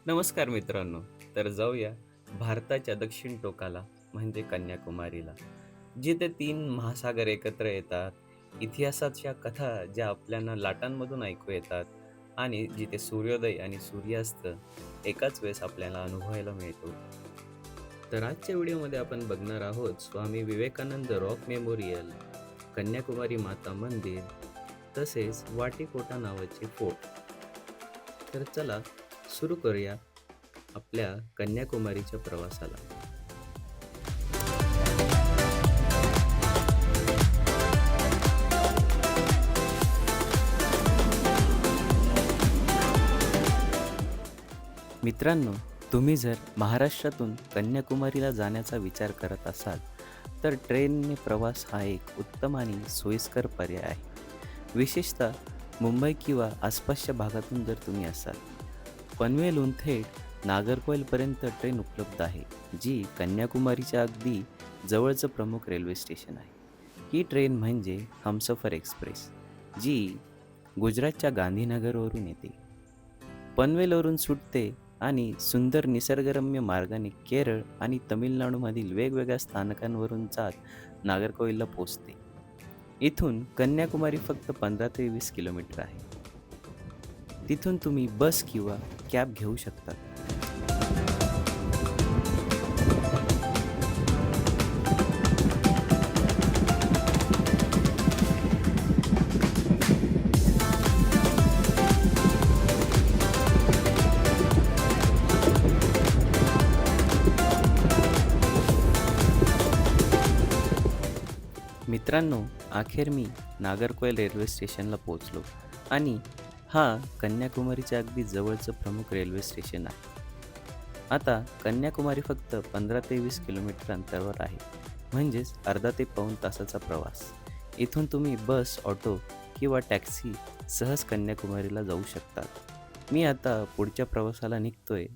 नमस्कार मित्रांनो. तर जाऊया भारताच्या दक्षिण टोकाला म्हणजे कन्याकुमारीला. जिथे 3 महासागर एकत्र येतात, इतिहासाच्या कथा ज्या आपल्याला लाटांमधून ऐकू येतात आणि जिथे सूर्योदय आणि सूर्यास्त एकाच वेळेस आपल्याला अनुभवायला मिळतो. तर आजच्या व्हिडिओमध्ये आपण बघणार आहोत स्वामी विवेकानंद रॉक मेमोरियल, कन्याकुमारी माता मंदिर, तसेच वाटीकोटा नावाचे फोर्ट. तर चला सुरू करूया आपल्या कन्याकुमारीच्या प्रवासाला. मित्रांनो, तुम्ही जर महाराष्ट्रातून कन्याकुमारीला जाण्याचा विचार करत असाल, तर ट्रेनने प्रवास हा एक उत्तम आणि सोयीस्कर पर्याय आहे. विशेषतः मुंबई किंवा आसपासच्या भागातून जर तुम्ही असाल. पनवेलहून थेट नागरकोइलपर्यंत ट्रेन उपलब्ध आहे, जी कन्याकुमारीच्या अगदी जवळचं प्रमुख रेल्वे स्टेशन आहे. ही ट्रेन म्हणजे हमसफर एक्सप्रेस, जी गुजरातच्या गांधीनगरवरून येते. पनवेलवरून सुटते आणि सुंदर निसर्गरम्य मार्गाने केरळ आणि तमिळनाडूमधील वेगवेगळ्या स्थानकांवरून जात नागरकोइलला पोहोचते. इथून कन्याकुमारी फक्त 15 ते 20 किलोमीटर आहे. तिथून तुम्ही बस किंवा कॅब घेऊ शकता. मित्रांनो, अखेर मी नागरकोइल रेल्वे स्टेशनला पोहोचलो आणि हा कन्याकुमारीच्या अगदी जवळचं प्रमुख रेल्वे स्टेशन आहे. आता कन्याकुमारी फक्त 15 ते 20 किलोमीटर अंतरावर आहे, म्हणजेच अर्धा ते पाऊण तासाचा प्रवास. इथून तुम्ही बस, ऑटो किंवा टॅक्सी सहज कन्याकुमारीला जाऊ शकतात. मी आता पुढच्या प्रवासाला निघतोय.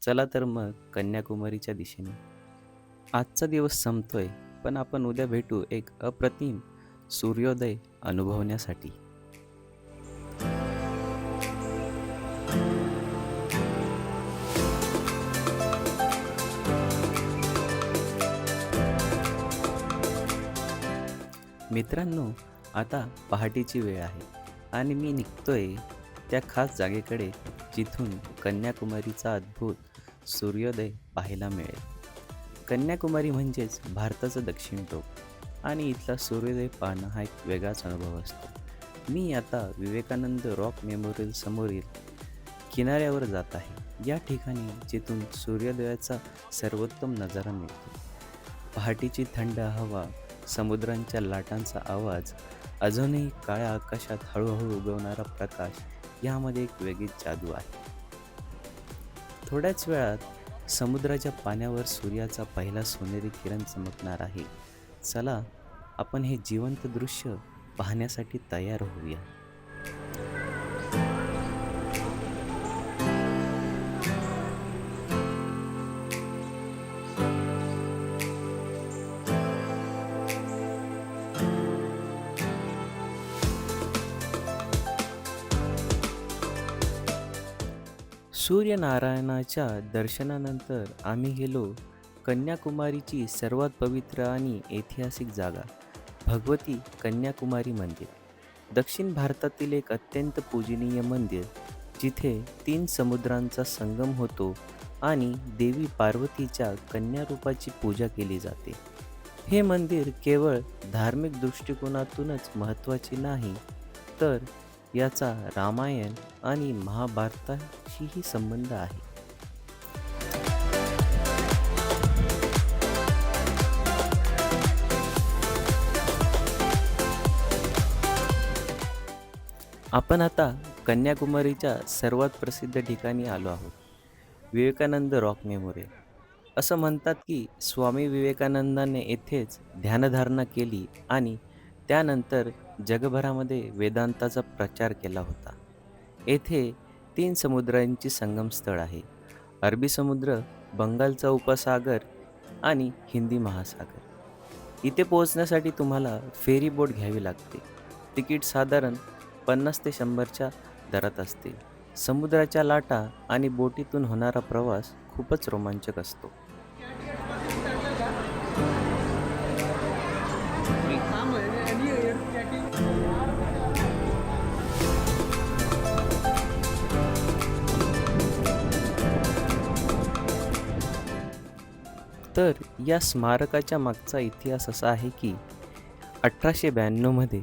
चला तर मग कन्याकुमारीच्या दिशेने. आजचा दिवस संपतोय, पण आपण उद्या भेटू एक अप्रतिम सूर्योदय अनुभवण्यासाठी. मित्रांनो, आता पहाटेची वेळ आहे आणि मी निघतोय त्या खास जागेकडे जिथून कन्याकुमारीचा अद्भुत सूर्योदय पाहायला मिळेल. कन्याकुमारी म्हणजेच भारताचं दक्षिण टोक आणि इथला सूर्योदय पाहणं हा एक वेगळाच अनुभव असतो. मी आता विवेकानंद रॉक मेमोरियल समोरील किनाऱ्यावर जात आहे. या ठिकाणी जिथून सूर्योदयाचा सर्वोत्तम नजारा मिळतो. पहाटेची थंड हवा, समुद्रांच्या लाटांचा आवाज, अजूनही काळ्या आकाशात हळूहळू उगवणारा प्रकाश यामध्ये एक वेगळीच जादू आहे. थोड्याच वेळात समुद्राच्या पाण्यावर सूर्याचा पहिला सोनेरी किरण चमकणार आहे. चला, आपण हे जिवंत दृश्य पाहण्यासाठी तयार होऊया. सूर्यनारायणाच्या दर्शनानंतर आम्ही गेलो कन्याकुमारीची सर्वात पवित्र आणि ऐतिहासिक जागा, भगवती कन्याकुमारी मंदिर. दक्षिण भारतातील एक अत्यंत पूजनीय मंदिर, जिथे 3 समुद्रांचा संगम होतो आणि देवी पार्वतीच्या कन्या रूपाची पूजा केली जाते. हे मंदिर केवळ धार्मिक दृष्टिकोनातूनच महत्त्वाचे नाही, तर याचा रामायण आणि महाभारताशीही संबंध आहे. आपण आता कन्याकुमारीच्या सर्वात प्रसिद्ध ठिकाणी आलो आहोत, विवेकानंद रॉक मेमोरियल. असं म्हणतात की स्वामी विवेकानंदाने येथेच ध्यानधारणा केली आणि त्यानंतर जगभरामध्ये वेदांताचा प्रचार केला होता. येथे 3 समुद्रांची संगमस्थळ आहे. अरबी समुद्र, बंगालचा उपसागर आणि हिंदी महासागर. इथे पोहोचण्यासाठी तुम्हाला फेरी बोट घ्यावी लागते. तिकीट साधारण 50 ते 100च्या दरात असते. समुद्राच्या लाटा आणि बोटीतून होणारा प्रवास खूपच रोमांचक असतो. तर या स्मारकाच्या मागचा इतिहास असा आहे की 1892 मध्ये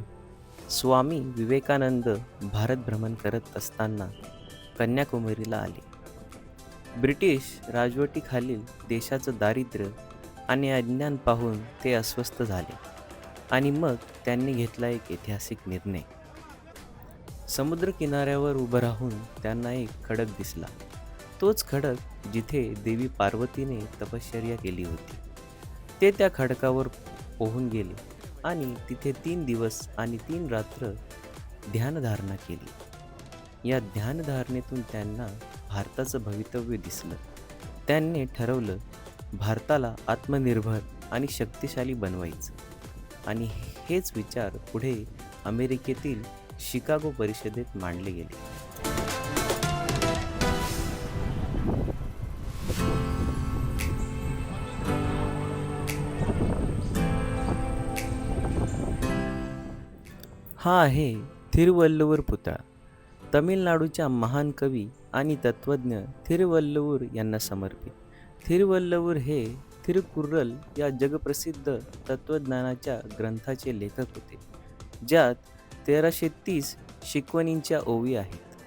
स्वामी विवेकानंद भारत भ्रमण करत असताना कन्याकुमारीला आले. ब्रिटिश राजवटीखालील देशाचं दारिद्र्य आणि अज्ञान पाहून ते अस्वस्थ झाले आणि मग त्यांनी घेतला एक ऐतिहासिक निर्णय. समुद्रकिनाऱ्यावर उभं राहून त्यांना एक खडक दिसला. तोच खडक जिथे देवी पार्वतीने तपश्चर्या केली होती. ते त्या खडकावर पोहून गेले आणि तिथे 3 दिवस आणि 3 रात्र ध्यानधारणा केली. या ध्यानधारणेतून त्यांना भारताचं भवितव्य दिसलं. त्यांनी ठरवलं भारताला आत्मनिर्भर आणि शक्तिशाली बनवायचं आणि हेच विचार पुढे अमेरिकेतील शिकागो परिषदेत मांडले गेले. हा आहे थिरुवल्लुवर पुतळा. तमिळनाडूच्या महान कवी आणि तत्त्वज्ञ थिरुवल्लुवर यांना समर्पित. थिरुवल्लुवर हे थिरुकुर्रल या जगप्रसिद्ध तत्त्वज्ञानाच्या ग्रंथाचे लेखक होते, ज्यात 1330 शिकवणींच्या ओवी आहेत.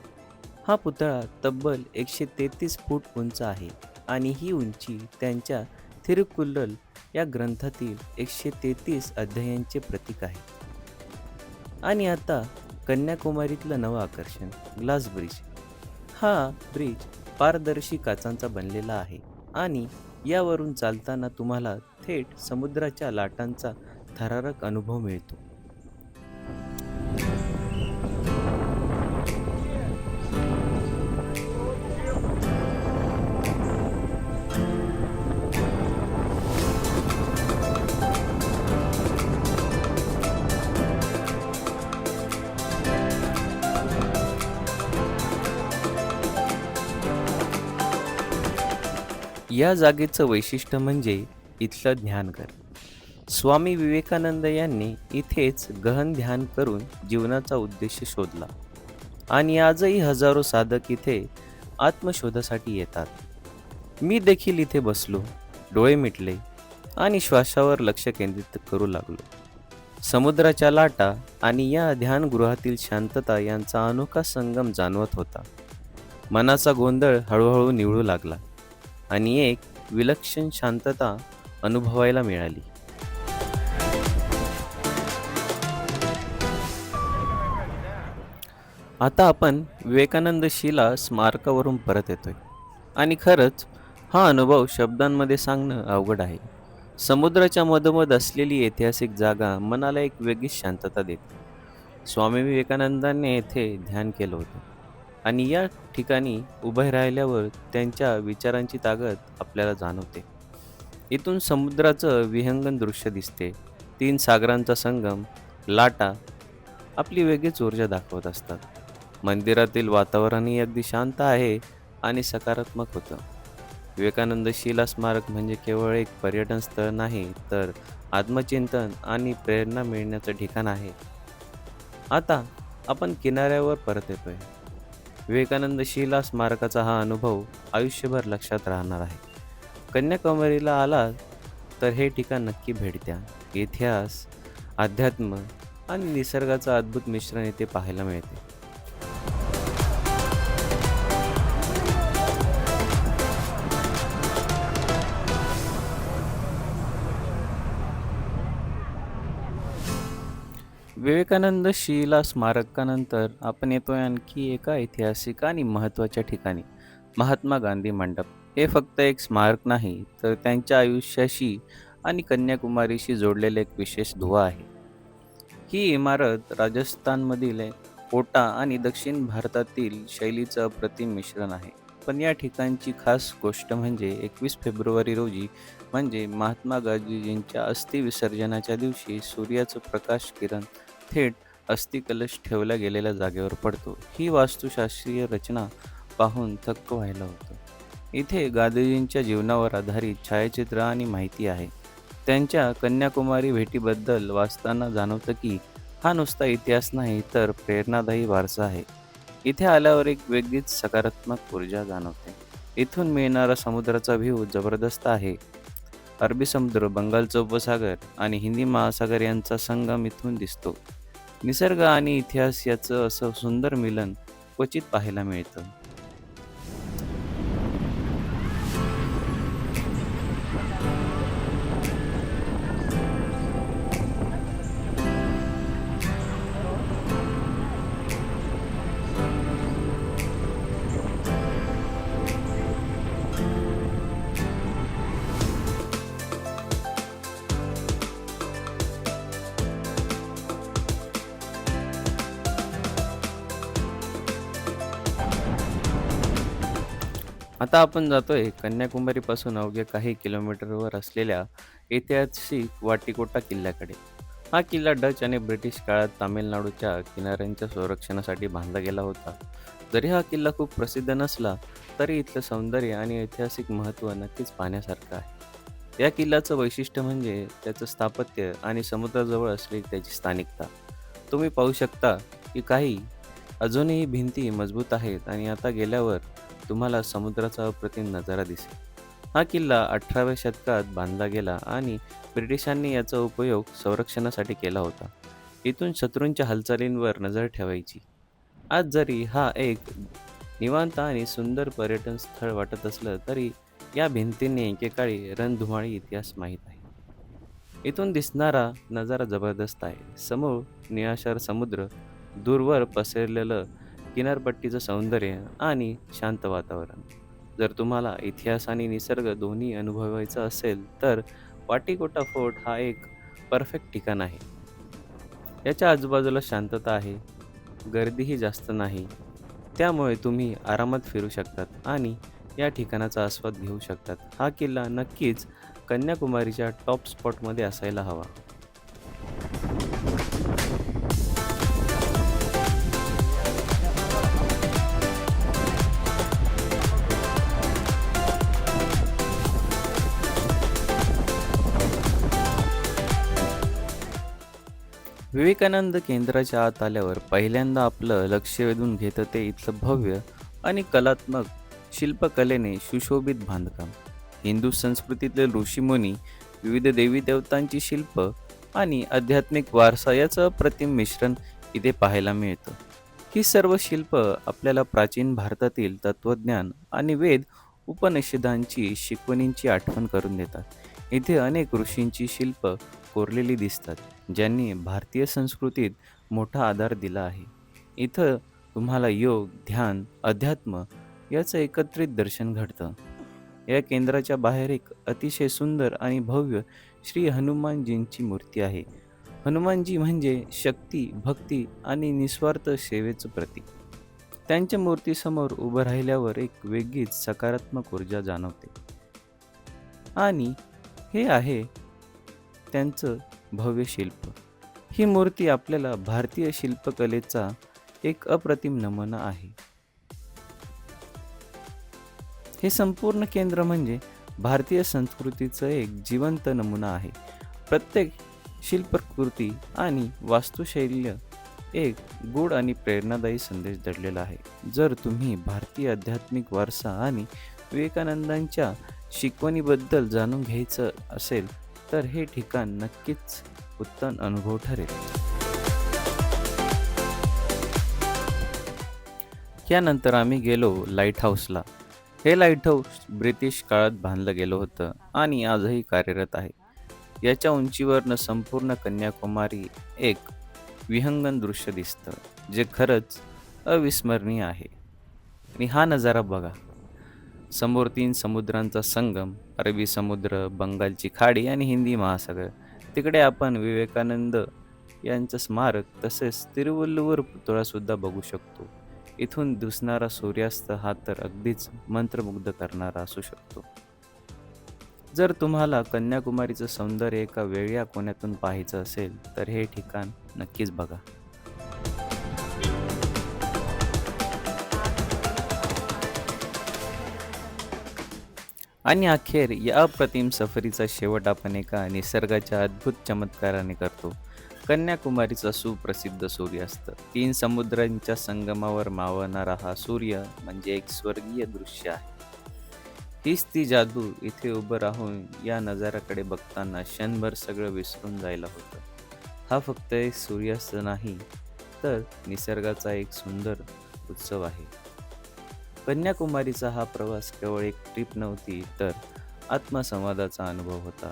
हा पुतळा तब्बल 133 फूट उंच आहे आणि ही उंची त्यांच्या थिरुकुर्रल या ग्रंथातील 133 अध्यायांचे प्रतीक आहे. आणि आता कन्याकुमारीतलं नवं आकर्षण ग्लास ब्रिज. हा ब्रिज पारदर्शी काचांचा बनलेला आहे आणि यावरून चालताना तुम्हाला थेट समुद्राच्या लाटांचा थरारक अनुभव मिळतो. या जागेचं वैशिष्ट्य म्हणजे इथलं ध्यानघर. स्वामी विवेकानंद यांनी इथेच गहन ध्यान करून जीवनाचा उद्देश शोधला आणि आजही हजारो साधक इथे आत्मशोधासाठी येतात. मी देखील इथे बसलो, डोळे मिटले आणि श्वासावर लक्ष केंद्रित करू लागलो. समुद्राच्या लाटा आणि या ध्यानगृहातील शांतता यांचा अनोखा संगम जाणवत होता. मनाचा गोंधळ हळूहळू निवळू लागला आणि एक विलक्षण शांतता अनुभवायला मिळाली. आता आपण विवेकानंद शिला स्मारकावरून परत येतोय आणि खरंच हा अनुभव शब्दांमध्ये सांगणं अवघड आहे. समुद्राच्या मधोमध असलेली ऐतिहासिक जागा मनाला एक वेगळीच शांतता देते. स्वामी विवेकानंदांनी येथे ध्यान केलं होतं आणि या ठिकाणी उभे राहिल्यावर त्यांच्या विचारांची ताकद आपल्याला जाणवते. इथून समुद्राचं विहंगम दृश्य दिसते. 3 सागरांचा संगम, लाटा आपली वेगळीच ऊर्जा दाखवत असतात. मंदिरातील वातावरणही अगदी शांत आहे आणि सकारात्मक होतं. विवेकानंद शिला स्मारक म्हणजे केवळ एक पर्यटन स्थळ नाही, तर आत्मचिंतन आणि प्रेरणा मिळण्याचं ठिकाण आहे. आता आपण किनाऱ्यावर परत येतोय. विवेकानंद शिला स्मारकाचा हा अनुभव आयुष्यभर लक्षात राहणार आहे. कन्याकुमारीला आला तर हे ठिकाण नक्की भेट द्या. इतिहास, अध्यात्म आणि निसर्गाचं अद्भुत मिश्रण इथे पाहायला मिळते. विवेकानंद शिला स्मारकानंतर आपण येतोय आणखी एका ऐतिहासिक आणि महत्त्वाच्या ठिकाणी, महात्मा गांधी मंडप. हे फक्त एक स्मारक नाही, तर त्यांच्या आयुष्याशी आणि कन्याकुमारीशी जोडलेले एक विशेष दुवा आहे. ही इमारत राजस्थानमधील कोटा आणि दक्षिण भारतातील शैलीचं अप्रतिम मिश्रण आहे. पण या ठिकाणची खास गोष्ट म्हणजे 21 फेब्रुवारी रोजी, म्हणजे महात्मा गांधीजींच्या अस्थि विसर्जनाच्या दिवशी सूर्याचं प्रकाश किरण थेट अस्थिकलश ठेवल्या गेलेल्या जागेवर पडतो. ही वास्तुशास्त्रीय रचना पाहून थक्क व्हायला होतं. इथे गांधीजींच्या जीवनावर आधारित छायाचित्र आणि माहिती आहे. त्यांच्या कन्याकुमारी भेटीबद्दल वाचताना जाणवतं की हा नुसता इतिहास नाही तर प्रेरणादायी वारसा आहे. इथे आल्यावर एक वेगळीच सकारात्मक ऊर्जा जाणवते. इथून मिळणारा समुद्राचा व्ह्यू जबरदस्त आहे. अरबी समुद्र, बंगालचा उपसागर आणि हिंदी महासागर यांचा संगम इथून दिसतो. निसर्ग आणि इतिहास याचं असं सुंदर मिलन क्वचित पाहायला मिळतं. आता आपण जातोय कन्याकुमारीपासून अवघ्या काही किलोमीटरवर असलेल्या ऐतिहासिक वाटिकोटा किल्ल्याकडे. हा किल्ला डच आणि ब्रिटिश काळात तामिळनाडूच्या किनाऱ्यांच्या संरक्षणासाठी बांधला गेला होता. जरी हा किल्ला खूप प्रसिद्ध नसला, तरी इथलं सौंदर्य आणि ऐतिहासिक महत्त्व नक्कीच पाहण्यासारखं आहे. या किल्ल्याचं वैशिष्ट्य म्हणजे त्याचं स्थापत्य आणि समुद्राजवळ असलेली त्याची स्थानिकता. तुम्ही पाहू शकता की काही अजूनही भिंती मजबूत आहेत आणि आता गेल्यावर तुम्हाला समुद्राचा अप्रतिम नजारा दिसेल. हा किल्ला 18व्या शतकात बांधला गेला आणि ब्रिटिशांनी याचा उपयोग संरक्षणासाठी केला होता. इथून शत्रूंच्या हालचालींवर नजर ठेवायची. आज जरी हा एक निवांत आणि सुंदर पर्यटन स्थळ वाटत असलं तरी या भिंतींनी एकेकाळी रणधुमाळी इतिहास माहीत आहे. इथून दिसणारा नजारा जबरदस्त आहे. समोर निळाशार समुद्र, दूरवर पसरलेलं किनारपट्टीचं सौंदर्य आणि शांत वातावरण. जर तुम्हाला इतिहास आणि निसर्ग दोन्ही अनुभवायचा असेल तर वाटिकोटा फोर्ट हा एक परफेक्ट ठिकाण आहे. याच्या आजूबाजूला शांतता आहे, गर्दीही जास्त नाही. त्यामुळे तुम्ही आरामात फिरू शकतात आणि या ठिकाणाचा आस्वाद घेऊ शकतात. हा किल्ला नक्कीच कन्याकुमारीच्या टॉप स्पॉटमध्ये असायला हवा. विवेकानंद केंद्राच्या आत आल्यावर पहिल्यांदा आपलं लक्ष वेधून घेतं ते इथलं भव्य आणि कलात्मक शिल्पकलेने सुशोभित बांधकाम. हिंदू संस्कृतीतले ऋषीमुनी, विविध देवी देवतांची शिल्प आणि आध्यात्मिक वारसा याचं अप्रतिम मिश्रण इथे पाहायला मिळतं. ही सर्व शिल्प आपल्याला प्राचीन भारतातील तत्त्वज्ञान आणि वेद उपनिषदांची शिकवणींची आठवण करून देतात. इथे अनेक ऋषींची शिल्प कोरलेली दिसतात, ज्यांनी भारतीय संस्कृतीत मोठा आधार दिला आहे. इथं तुम्हाला योग, ध्यान, अध्यात्म याचं एकत्रित दर्शन घडतं. या केंद्राच्या बाहेर एक अतिशय सुंदर आणि भव्य श्री हनुमानजींची मूर्ती आहे. हनुमानजी म्हणजे शक्ती, भक्ती आणि निस्वार्थ सेवेचं प्रतीक. त्यांच्या मूर्तीसमोर उभं राहिल्यावर एक वेगळीच सकारात्मक ऊर्जा जाणवते. आणि हे आहे त्यांचं भव्य शिल्प. ही मूर्ती आपल्याला भारतीय शिल्पकलेचा एक अप्रतिम नमुना आहे. हे संपूर्ण केंद्र म्हणजे भारतीय संस्कृतीचं एक जिवंत नमुना आहे. प्रत्येक शिल्पकृती आणि वास्तुशैली एक गूढ आणि प्रेरणादायी संदेश दडलेला आहे. जर तुम्ही भारतीय आध्यात्मिक वारसा आणि विवेकानंदांच्या शिकवणीबद्दल जाणून घ्यायचं असेल तर हे ठिकाण नक्कीच उत्तम अनुभव ठरेल. यानंतर आम्ही गेलो लाईट हाऊसला. हे लाईट हाऊस ब्रिटिश काळात बांधलं गेलं होतं आणि आजही कार्यरत आहे. याच्या उंचीवरनं संपूर्ण कन्याकुमारी एक विहंगम दृश्य दिसतं, जे खरंच अविस्मरणीय आहे. आणि हा नजारा बघा. समोर 3 समुद्रांचा संगम, अरबी समुद्र, बंगालची खाडी आणि हिंदी महासागर. तिकडे आपण विवेकानंद यांचं स्मारक तसेच तिरुवल्लुवर पुतळासुद्धा बघू शकतो. इथून दिसणारा सूर्यास्त हा तर अगदीच मंत्रमुग्ध करणारा असू शकतो. जर तुम्हाला कन्याकुमारीचं सौंदर्य एका वेगळ्या कोण्यातून पाहायचं असेल तर हे ठिकाण नक्कीच बघा. आणि अखेर या अप्रतिम सफरीचा शेवट आपण एका निसर्गाच्या अद्भुत चमत्काराने करतो. कन्याकुमारीचा सुप्रसिद्ध सूर्यास्त. 3 समुद्रांच्या संगमावर मावळणारा हा सूर्य म्हणजे एक स्वर्गीय दृश्य आहे. हीच ती जादू. इथे उभं राहून या नजाऱ्याकडे बघताना क्षणभर सगळं विसरून जायला होतं. हा फक्त एक सूर्यास्त नाही, तर निसर्गाचा एक सुंदर उत्सव आहे. कन्याकुमारीचा हा प्रवास केवळ एक ट्रिप नव्हती, तर आत्मसंवादाचा अनुभव होता.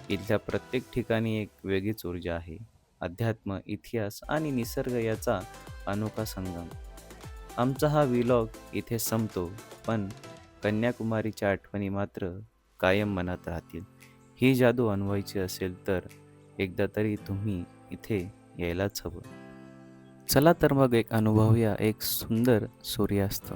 इथल्या प्रत्येक ठिकाणी एक वेगळीच ऊर्जा आहे. अध्यात्म, इतिहास आणि निसर्ग याचा अनोखा संगम. आमचा हा व्लॉग इथे संपतो, पण कन्याकुमारीच्या आठवणी मात्र कायम मनात राहतील. ही जादू अनुभवायची असेल तर एकदा तरी तुम्ही इथे यायलाच हवं. चला तर मग एक अनुभवूया एक सुंदर सूर्यास्त.